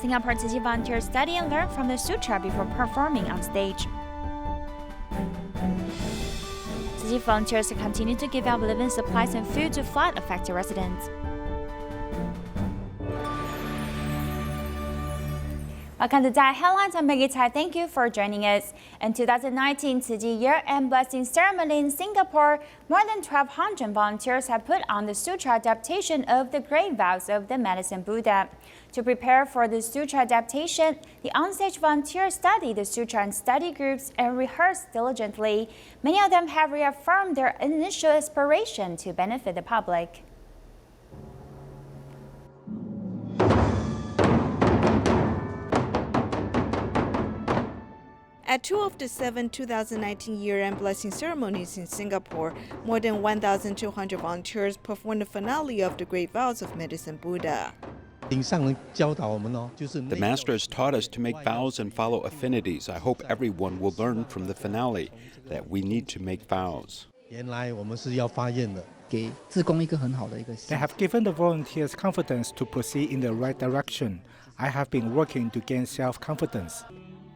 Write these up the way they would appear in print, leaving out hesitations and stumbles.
Singapore Tzu Chi volunteers study and learn from the Sutra before performing on stage. Tzu Chi volunteers continue to give out living supplies and food to flood-affected residents. Welcome to DaAi Headlines. I'm Maggie Tsai. Thank you for joining us. In 2019 Tzu Chi year-end blessing ceremony in Singapore, more than 1,200 volunteers have put on the Sutra Adaptation of the Great Vows of the Medicine Buddha. To prepare for the Sutra Adaptation, the onstage volunteers study the Sutra in study groups and rehearse diligently. Many of them have reaffirmed their initial aspiration to benefit the public. At two of the 7 2019 year-end blessing ceremonies in Singapore, more than 1,200 volunteers performed the finale of the Great Vows of Medicine Buddha. The masters taught us to make vows and follow affinities. I hope everyone will learn from the finale that we need to make vows. They have given the volunteers confidence to proceed in the right direction. I have been working to gain self-confidence.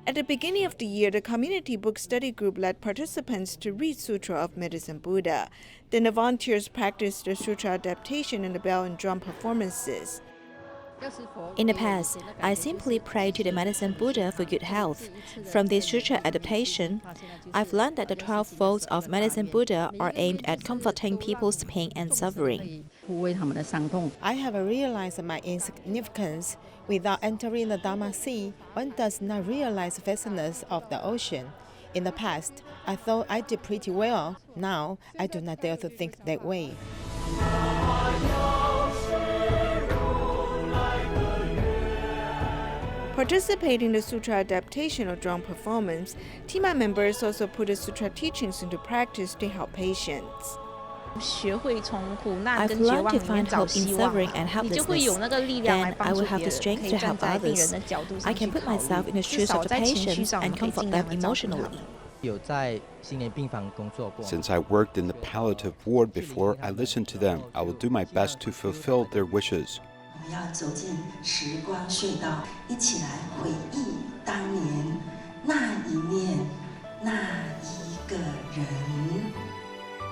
At the beginning of the year, the community book study group led participants to read Sutra of Medicine Buddha. Then the volunteers practiced the Sutra Adaptation and the bell and drum performances. In the past, I simply prayed to the Medicine Buddha for good health. From this Sutra Adaptation, I've learned that the 12 vows of Medicine Buddha are aimed at comforting people's pain and suffering. I have realized my insignificance. Without entering the Dharma Sea, one does not realize the vastness of the ocean. In the past, I thought I did pretty well. Now, I do not dare to think that way. Participating in the Sutra Adaptation or drum performance, team members also put the Sutra teachings into practice to help patients. I've learned to find hope in suffering and helplessness. Then I will have the strength to help others. I can put myself in the shoes of the patients and comfort them emotionally. Since I worked in the palliative ward before, I listened to them. I will do my best to fulfill their wishes.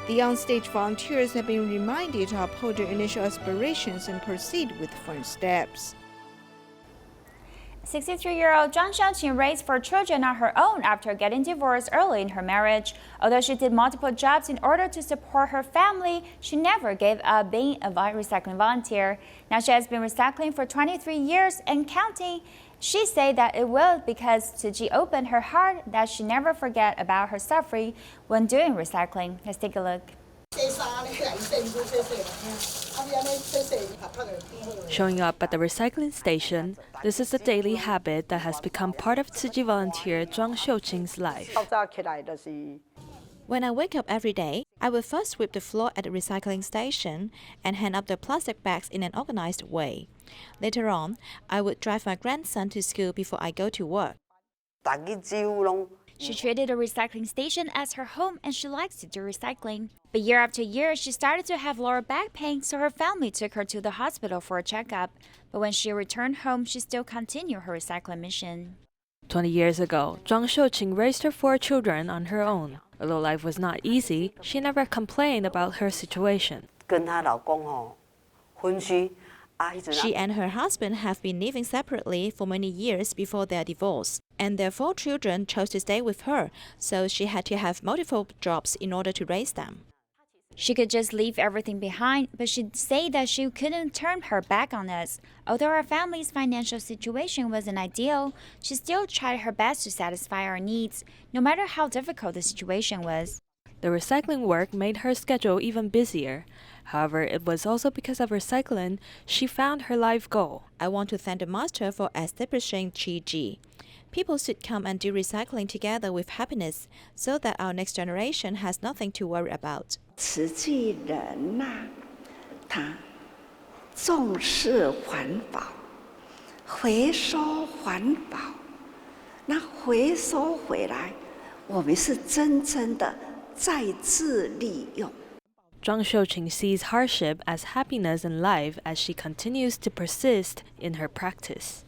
The onstage volunteers have been reminded to uphold their initial aspirations and proceed with firm steps. 63-year-old Zhuang Xiuqin raised 4 children on her own after getting divorced early in her marriage. Although she did multiple jobs in order to support her family, she never gave up being a recycling volunteer. Now she has been recycling for 23 years and counting. She said that it was because Tzu Chi opened her heart that she never forget about her suffering when doing recycling. Let's take a look. Showing up at the recycling station, this is a daily habit that has become part of Tzu Chi volunteer Zhuang Xiuqin's life. When I wake up every day, I will first sweep the floor at the recycling station and hang up the plastic bags in an organized way. Later on, I would drive my grandson to school before I go to work. She treated the recycling station as her home and she likes to do recycling. But year after year, she started to have lower back pain, so her family took her to the hospital for a checkup. But when she returned home, she still continued her recycling mission. 20 years ago, Zhuang Xiuqin raised her 4 children on her own. Although life was not easy, she never complained about her situation. She and her husband have been living separately for many years before their divorce, and their 4 children chose to stay with her, so she had to have multiple jobs in order to raise them. She could just leave everything behind, but she'd say that she couldn't turn her back on us. Although our family's financial situation wasn't ideal, she still tried her best to satisfy our needs, no matter how difficult the situation was. The recycling work made her schedule even busier. However, it was also because of recycling she found her life goal. I want to thank the Master for establishing Tzu Chi. People should come and do recycling together with happiness so that our next generation has nothing to worry about. 慈济人呐，他重视环保，回收环保，那回收回来，我们是真正的再次利用。Zhuang Xiuqin sees hardship as happiness in life as she continues to persist in her practice.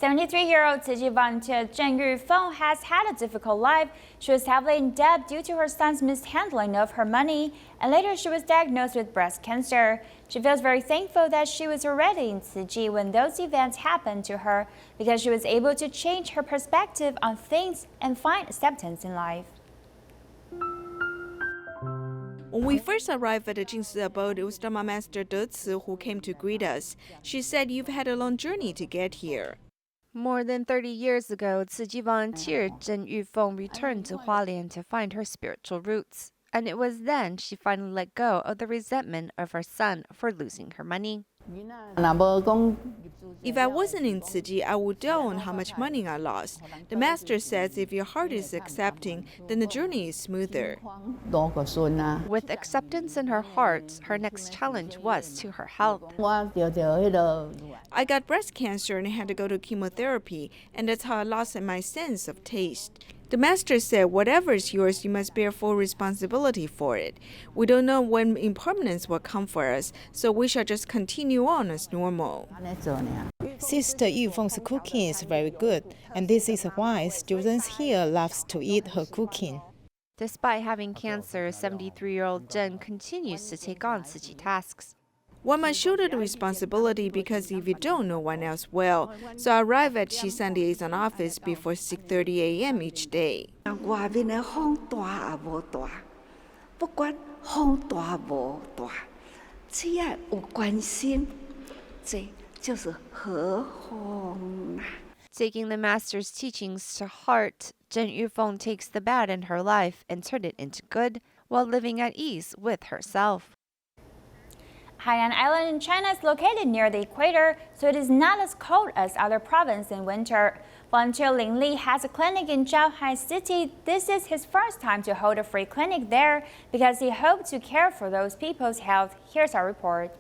73-year-old Tzu Chi volunteer Zheng Yufeng has had a difficult life. She was heavily in debt due to her son's mishandling of her money, and later she was diagnosed with breast cancer. She feels very thankful that she was already in Tzu Chi when those events happened to her, because she was able to change her perspective on things and find acceptance in life. When we first arrived at the Jingsi abode, it was Dharma Master Tzu who came to greet us. She said, "You've had a long journey to get here." More than 30 years ago, Tzu Chi volunteer Zheng Yufeng returned to Hualien to find her spiritual roots. And it was then she finally let go of the resentment of her son for losing her money. If I wasn't in Tzu Chi, I would dwell on how much money I lost. The master says if your heart is accepting, then the journey is smoother. With acceptance in her heart, her next challenge was to her health. I got breast cancer and had to go to chemotherapy, and that's how I lost my sense of taste. The master said, whatever is yours, you must bear full responsibility for it. We don't know when impermanence will come for us, so we shall just continue on as normal. Sister Yufeng's cooking is very good, and this is why students here love to eat her cooking. Despite having cancer, 73-year-old Zheng continues to take on Tzu Chi tasks. One must shoulder the responsibility because if you don't, no one else will. So I arrive at Shisan Liaison Office before 6:30 a.m. each day. 外面的风大也无大，不管风大无大，只要有关心，这就是和风啦。 Taking the master's teachings to heart, Zheng Yufeng takes the bad in her life and turns it into good, while living at ease with herself. Hainan Island in China is located near the equator, so it is not as cold as other provinces in winter. Volunteer Ling Li has a clinic in Zhuanghai City. This is his first time to hold a free clinic there because he hoped to care for those people's health. Here's our report.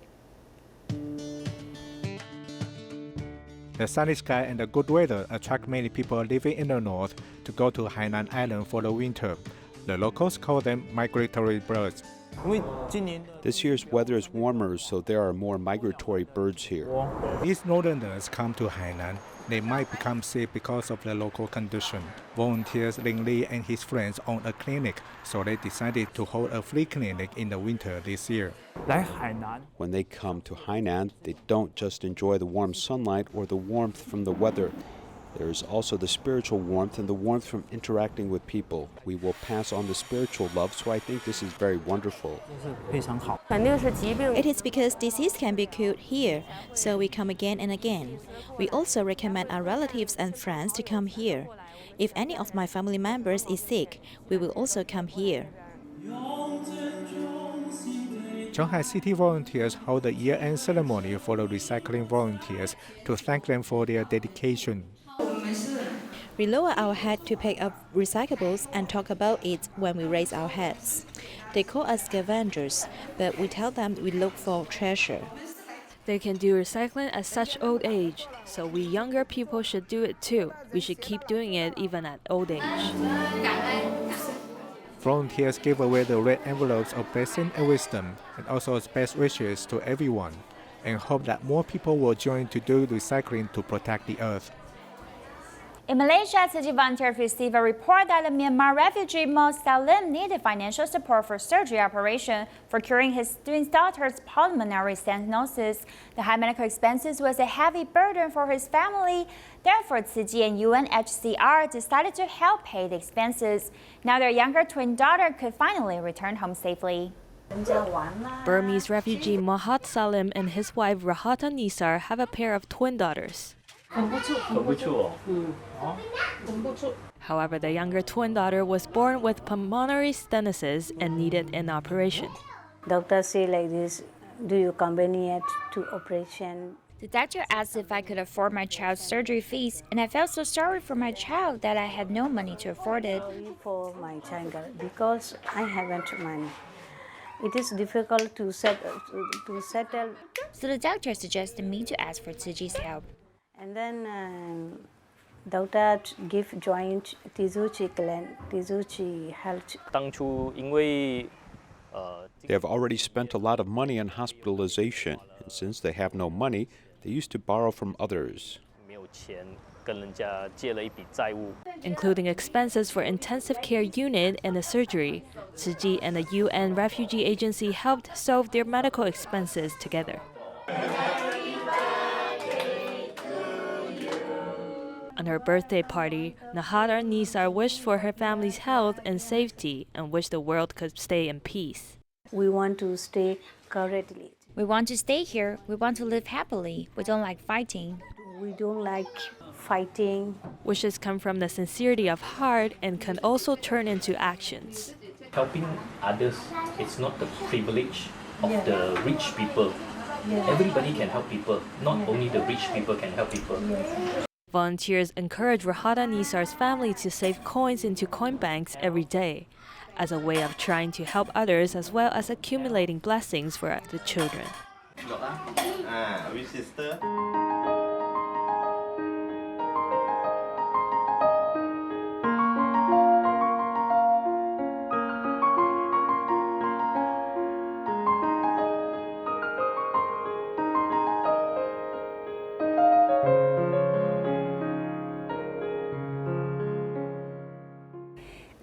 The sunny sky and the good weather attract many people living in the north to go to Hainan Island for the winter. The locals call them migratory birds. This year's weather is warmer, so there are more migratory birds here. These northerners come to Hainan. They might become sick because of the local condition. Volunteers Ling Li and his friends own a clinic, so they decided to hold a free clinic in the winter this year. When they come to Hainan, they don't just enjoy the warm sunlight or the warmth from the weather. There is also the spiritual warmth and the warmth from interacting with people. We will pass on the spiritual love, so I think this is very wonderful. It is because disease can be cured here, so we come again and again. We also recommend our relatives and friends to come here. If any of my family members is sick, we will also come here. Zhuanghai City volunteers hold a year-end ceremony for the recycling volunteers to thank them for their dedication. We lower our head to pick up recyclables and talk about it when we raise our heads. They call us scavengers, but we tell them we look for treasure. They can do recycling at such old age, so we younger people should do it too. We should keep doing it even at old age. Volunteers give away the red envelopes of blessing and wisdom, and also best wishes to everyone, and hope that more people will join to do recycling to protect the earth. In Malaysia, Tzu Chi volunteers received a report that the Myanmar refugee Mo Salim needed financial support for surgery operation for curing his twin daughter's pulmonary stenosis. The high medical expenses was a heavy burden for his family. Therefore, Tzu Chi and UNHCR decided to help pay the expenses. Now their younger twin daughter could finally return home safely. Burmese refugee Mahat Salim and his wife Rahata Nisar have a pair of twin daughters. However, the younger twin daughter was born with pulmonary stenosis and needed an operation. Doctor say like this, do you accompany it to operation? The doctor asked if I could afford my child's surgery fees, and I felt so sorry for my child that I had no money to afford it. For my child, because I haven't money. It is difficult to settle. So the doctor suggested me to ask for Tzu Chi's help. And then doctor give joint Tzu Chi clan, Tzu Chi health. They have already spent a lot of money on hospitalization, and since they have no money, they used to borrow from others. including expenses for intensive care unit and the surgery. Tzu Chi and the UN Refugee Agency helped solve their medical expenses together. On her birthday party, Nahara Nisar wished for her family's health and safety and wished the world could stay in peace. We want to stay correctly. We want to stay here. We want to live happily. We don't like fighting. We don't like fighting. Wishes come from the sincerity of heart and can also turn into actions. Helping others, it's not the privilege of the rich people. Everybody can help people. Not only the rich people can help people. Volunteers encourage Rahada Nisar's family to save coins into coin banks every day, as a way of trying to help others as well as accumulating blessings for the children.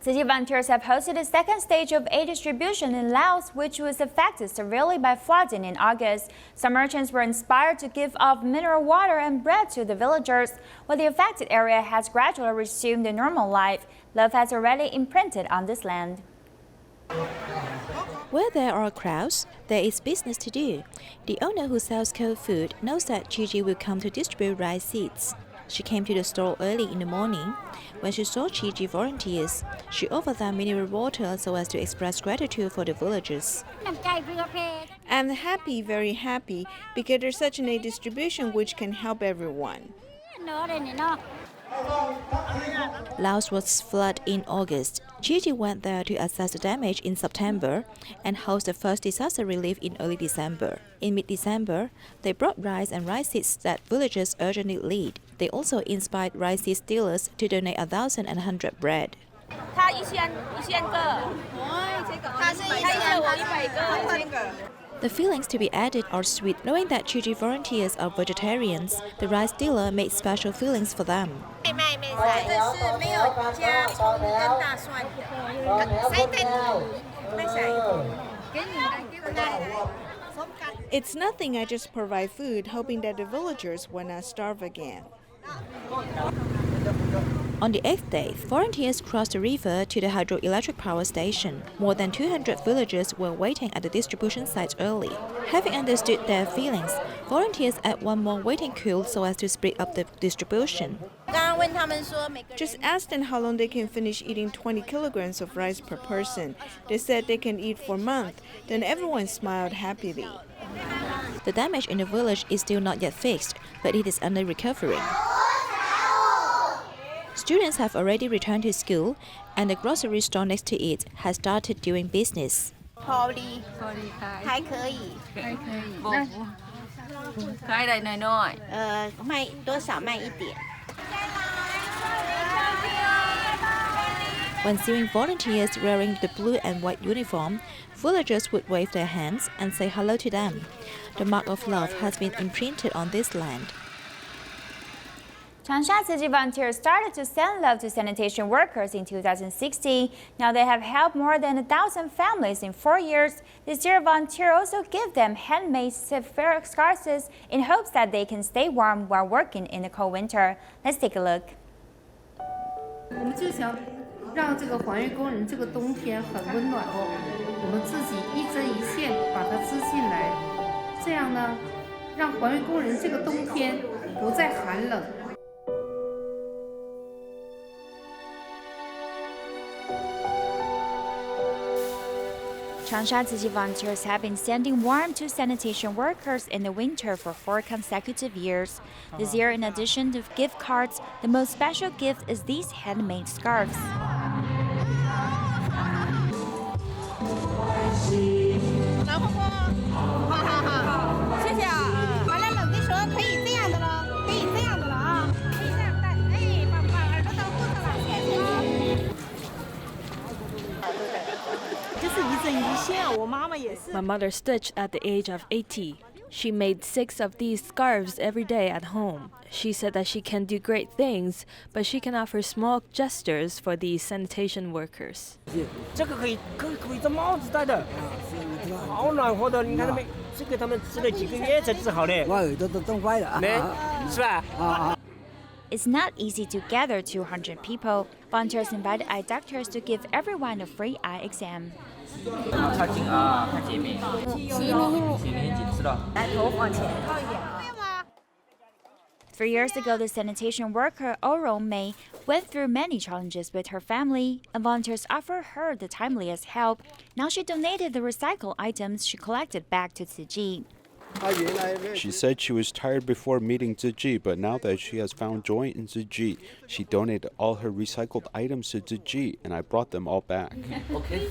Tzu Chi volunteers have hosted the second stage of aid distribution in Laos, which was affected severely by flooding in August. Some merchants were inspired to give off mineral water and bread to the villagers. While the affected area has gradually resumed a normal life, love has already imprinted on this land. Where there are crowds, there is business to do. The owner who sells cold food knows that Tzu Chi will come to distribute rice seeds. She came to the store early in the morning. When she saw Tzu Chi volunteers, she offered them mineral water so as to express gratitude for the villagers. I'm happy, very happy, because there's such an aid distribution which can help everyone. Laos was flooded in August. Tzu Chi went there to assess the damage in September and host the first disaster relief in early December. In mid-December, they brought rice and rice seeds that villagers urgently need. They also inspired rice seed dealers to donate 1,100 bread. The feelings to be added are sweet, knowing that Tzu Chi volunteers are vegetarians. The rice dealer made special fillings for them. It's nothing, I just provide food, hoping that the villagers will not starve again. On the 8th day, volunteers crossed the river to the hydroelectric power station. More than 200 villagers were waiting at the distribution site early. Having understood their feelings, volunteers add one more waiting queue so as to split up the distribution. Just asked them how long they can finish eating 20 kilograms of rice per person. They said they can eat for a month. Then everyone smiled happily. The damage in the village is still not yet fixed, but it is under recovery. Students have already returned to school, and the grocery store next to it has started doing business. When seeing volunteers wearing the blue and white uniform, villagers would wave their hands and say hello to them. The mark of love has been imprinted on this land. Changsha Tzu Chi volunteers started to send love to sanitation workers in 2016. Now they have helped more than 1,000 families in 4 years. This year, volunteers also give them handmade scarves in hopes that they can stay warm while working in the cold winter. Let's take a look. 我们就想让这个还原工人这个冬天很温暖哦，我们自己一针一线把它织进来，这样呢，让还原工人这个冬天不再寒冷。 Changsha Tzu Chi volunteers have been sending warmth to sanitation workers in the winter for 4 consecutive years. This year, in addition to gift cards, the most special gift is these handmade scarves. My mother stitched at the age of 80. She made 6 of these scarves every day at home. She said that she can do great things, but she can offer small gestures for these sanitation workers. 这个可以做帽子戴的，好暖和的。你看他们，这个他们织了几个月才织好的。我耳朵都冻坏了，是吧？ It's not easy to gather 200 people. Volunteers invited eye doctors to give everyone a free eye exam. 靠近啊，看前面，前面紧，知道？来，头往前靠一点。 3 years ago, the sanitation worker Oro Mei went through many challenges with her family, and volunteers offered her the timeliest help. Now she donated the recycled items she collected back to Tzu Chi. She said she was tired before meeting Tzu Chi, but now that she has found joy in Tzu Chi, she donated all her recycled items to Tzu Chi, and I brought them all back. Okay.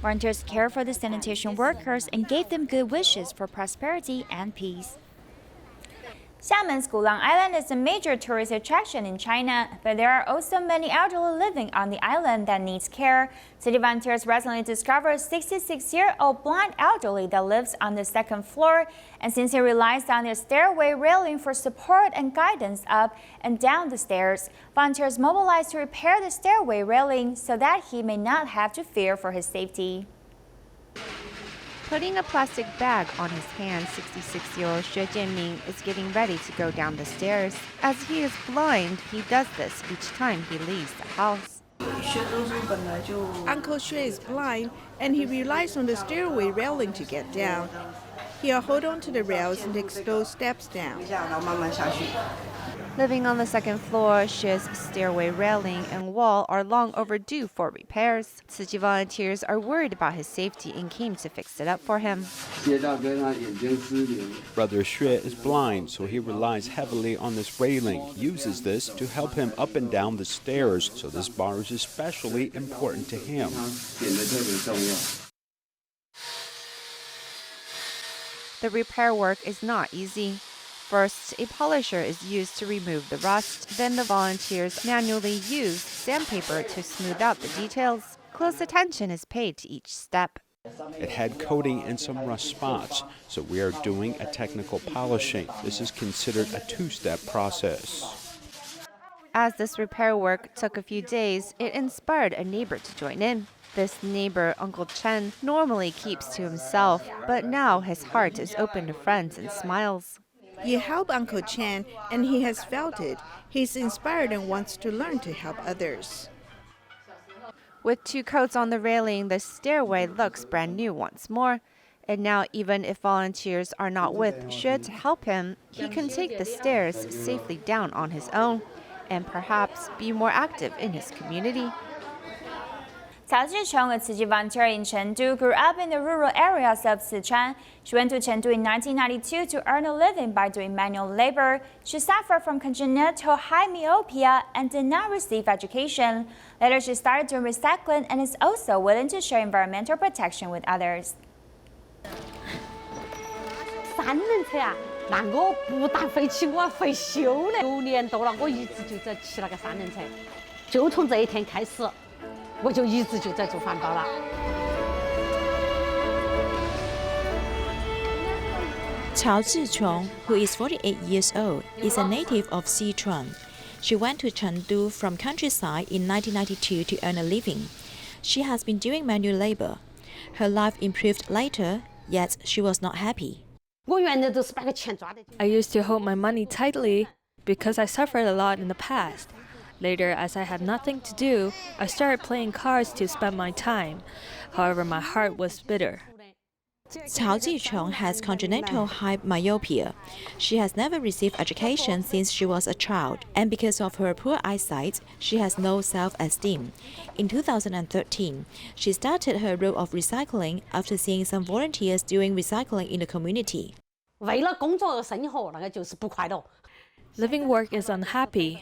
Volunteers cared for the sanitation workers and gave them good wishes for prosperity and peace. Xiamen's Gulang Island is a major tourist attraction in China, but there are also many elderly living on the island that needs care. City volunteers recently discovered a 66-year-old blind elderly that lives on the 2nd floor, and since he relies on the stairway railing for support and guidance up and down the stairs, volunteers mobilized to repair the stairway railing so that he may not have to fear for his safety. Putting a plastic bag on his hand, 66-year-old Xue Jianming is getting ready to go down the stairs. As he is blind, he does this each time he leaves the house. Uncle Xue is blind, and he relies on the stairway railing to get down. He'll hold on to the rails and takes those steps down. Living on the 2nd floor, Xue's stairway railing and wall are long overdue for repairs. Tzu Chi volunteers are worried about his safety and came to fix it up for him. Brother Xue is blind, so he relies heavily on this railing. He uses this to help him up and down the stairs, so this bar is especially important to him. The repair work is not easy. First, a polisher is used to remove the rust. Then the volunteers manually use sandpaper to smooth out the details. Close attention is paid to each step. It had coating and some rust spots, so we are doing a technical polishing. This is considered a 2-step process. As this repair work took a few days, it inspired a neighbor to join in. This neighbor, Uncle Chen, normally keeps to himself, but now his heart is open to friends and smiles. You help Uncle Chen, and he has felt it. He's inspired and wants to learn to help others. With 2 coats on the railing, the stairway looks brand new once more. And now, even if volunteers are not with Xue to help him, he can take the stairs safely down on his own and perhaps be more active in his community. Tzu Chi, a Tzu Chi volunteer in Chengdu, grew up in the rural areas of Sichuan. She went to Chengdu in 1992 to earn a living by doing manual labor. She suffered from congenital high myopia and did not receive education. Later, she started doing recycling and is also willing to share environmental protection with others. 3轮车啊，那我不但会骑，我还会修呢。6年多了，我一直就在骑那个3轮车，就从这一天开始。 我就一直就在做环保了。Tzu Chi, who is 48 years old, is a native of Sichuan. She went to Chengdu from countryside in 1992 to earn a living. She has been doing manual labor. Her life improved later, yet she was not happy. I used to hold my money tightly because I suffered a lot in the past. Later, as I had nothing to do, I started playing cards to spend my time. However, my heart was bitter. Tzu Chi has congenital high myopia. She has never received education since she was a child, and because of her poor eyesight, she has no self-esteem. In 2013, she started her role of recycling after seeing some volunteers doing recycling in the community. 为了工作和生活，那个就是不快乐。 Living work is unhappy.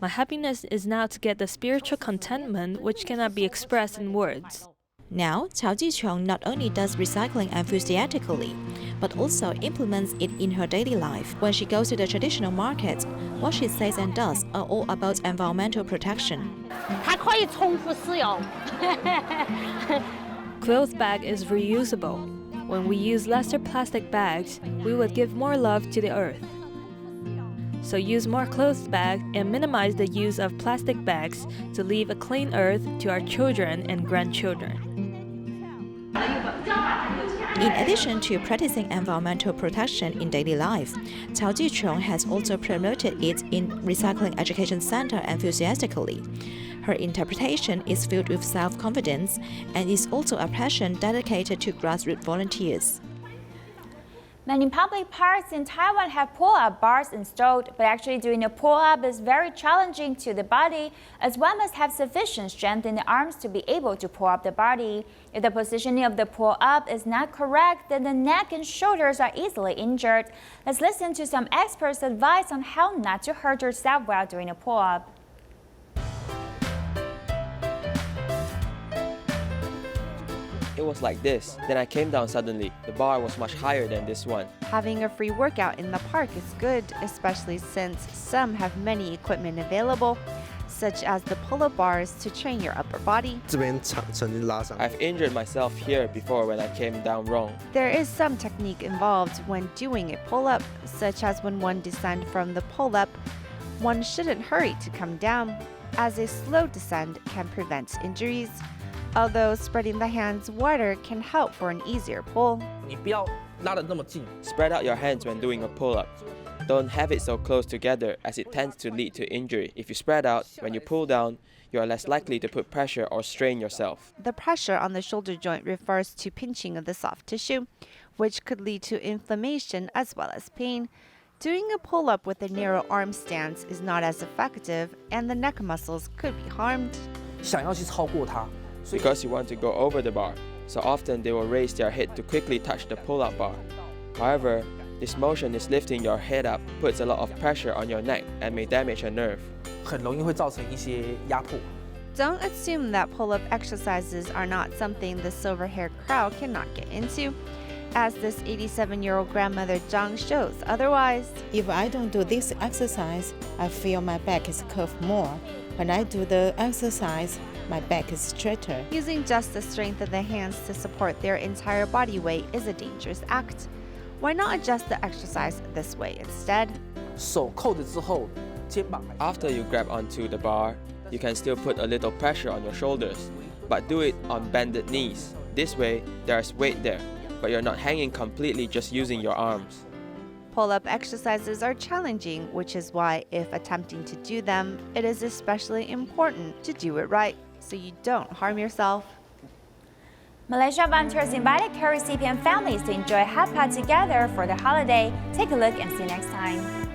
My happiness is now to get the spiritual contentment which cannot be expressed in words. Now, Tzu Chi not only does recycling enthusiastically, but also implements it in her daily life. When she goes to the traditional market, what she says and does are all about environmental protection. 它可以重复使用。Cloth bag is reusable. When we use lesser plastic bags, we would give more love to the earth. So use more cloth bags and minimize the use of plastic bags to leave a clean earth to our children and grandchildren. In addition to practicing environmental protection in daily life, Tzu Chi has also promoted it in Recycling Education Center enthusiastically. Her interpretation is filled with self-confidence and is also a passion dedicated to grassroots volunteers. Many public parks in Taiwan have pull-up bars installed, but actually doing a pull-up is very challenging to the body, as one must have sufficient strength in the arms to be able to pull up the body. If the positioning of the pull-up is not correct, then the neck and shoulders are easily injured. Let's listen to some experts' advice on how not to hurt yourself while doing a pull-up. It was like this. Then I came down suddenly. The bar was much higher than this one. Having a free workout in the park is good, especially since some have many equipment available, such as the pull-up bars to train your upper body. I've injured myself here before when I came down wrong. There is some technique involved when doing a pull-up, such as when one descends from the pull-up, one shouldn't hurry to come down, as a slow descent can prevent injuries. Although spreading the hands wider can help for an easier pull. Spread out your hands when doing a pull-up. Don't have it so close together as it tends to lead to injury. If you spread out, when you pull down, you are less likely to put pressure or strain yourself. The pressure on the shoulder joint refers to pinching of the soft tissue, which could lead to inflammation as well as pain. Doing a pull-up with a narrow arm stance is not as effective, and the neck muscles could be harmed. Because you want to go over the bar, so often they will raise their head to quickly touch the pull-up bar. However, this motion is lifting your head up, puts a lot of pressure on your neck and may damage a nerve. Don't assume that pull-up exercises are not something the silver-haired crowd cannot get into, as this 87-year-old grandmother Zhuang shows otherwise. If I don't do this exercise, I feel my back is curved more. When I do the exercise, my back is straighter. Using just the strength of the hands to support their entire body weight is a dangerous act. Why not adjust the exercise this way instead? After you grab onto the bar, you can still put a little pressure on your shoulders, but do it on bended knees. This way, there's weight there, but you're not hanging completely just using your arms. Pull-up exercises are challenging, which is why, if attempting to do them, it is especially important to do it right, so you don't harm yourself. Malaysia volunteers invited care recipient families to enjoy hot pot together for the holiday. Take a look and see you next time.